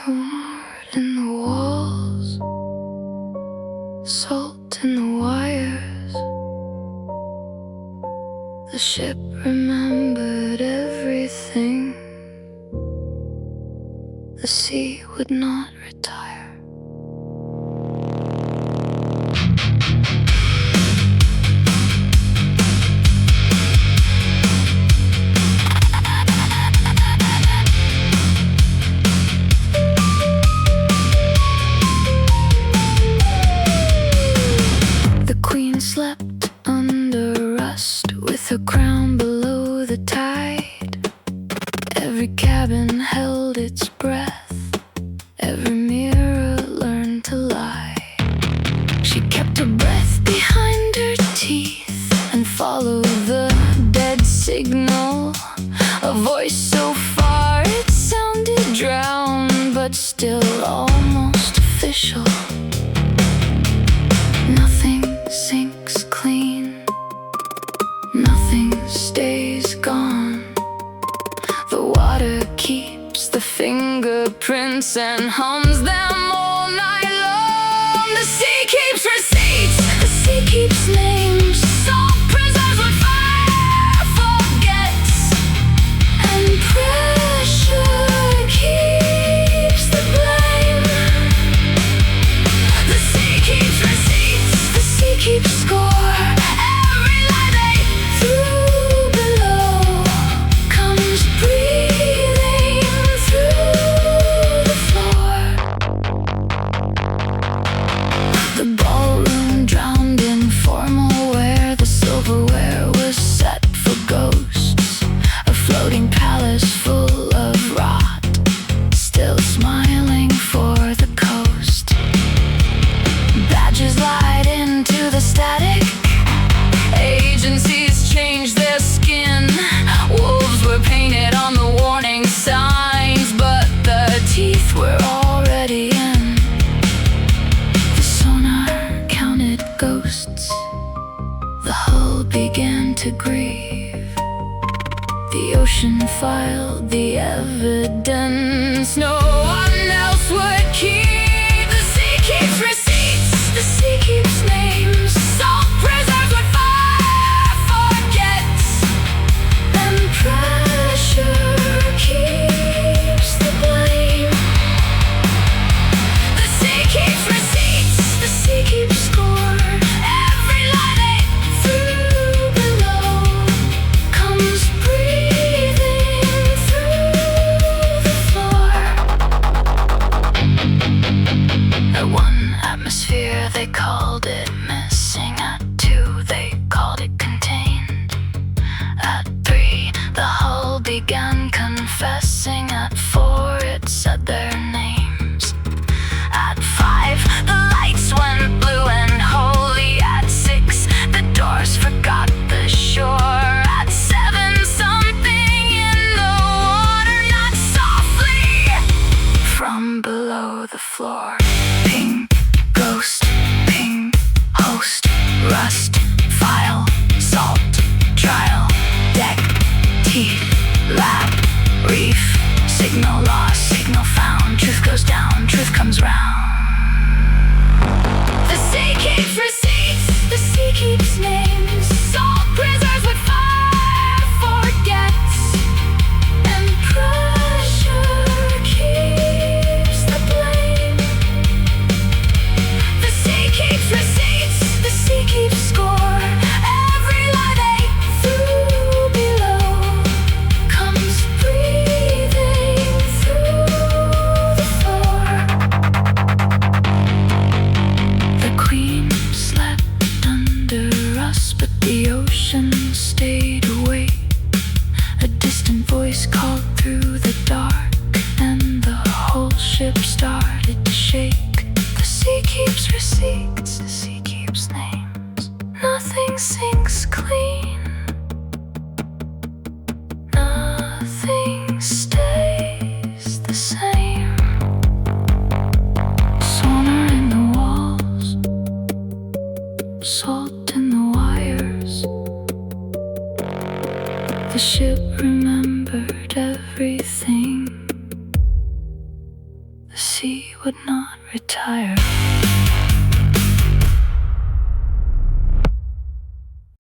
Sword in the walls, salt in the wires. The ship remembered everything. The sea would not retire. The Queen slept under rust, with her crown below the tide. Every cabin held its breath, every mirror learned to lie. She kept her breath behind her teeth and followed the dead signal. A voice so far it sounded drowned, but still almost official. Nothing sinks clean, nothing stays gone. The water keeps the fingerprints and hums them all night long. The sea keeps receipts, the sea keeps names. Salt preserves what fire forgets, and pressure keeps the blame. The sea keeps receipts, the sea keeps score. Every lie they threw below comes breathing through the floor. The ballroom drowned in formal wear. The silverware was set for ghosts. A floating palace full of rot, still smiling for the coast. Badges lied into the static. Agencies changed their skin. Wolves were painted on the warning signs, but the teeth were already in. The sonar counted ghosts. The hull began to grieve. The ocean filed the evidence no one else would keep. The sea keeps receipts, the sea keeps names. Salt preserves what fire forgets, and pressure keeps the blame. The sea keeps receipts, the sea keeps score. Every lie they threw below comes breathing through the floor. At 1 atmosphere they called it missing. At 2 they called it contained. At 3 the hull began confessing. At 4 it said their names. At 5 the lights went blue and holy. At 6 the doors forgot the shore. At 7 something in the water knocked softly from below the floor. Ping, ghost, ping, host, rust, file, salt, trial, deck, teeth, lab, reef, signal lost, signal found. Truth goes down, truth comes round. The sea keeps receipts, the sea keeps names. Salt preserves what fire forgets, and pressure keeps the blame. The sea keeps receipts, the sea keeps score. Every lie they threw below comes breathing through the floor. The Queen slept under us, but the ocean stayed awake. A distant voice called through the dark, and the whole ship started to shake. The sea keeps receipts, the sea keeps names. Nothing sinks clean, nothing stays the same. Sonar in the walls, salt in the wires. The ship remembered everything. The sea would not retire.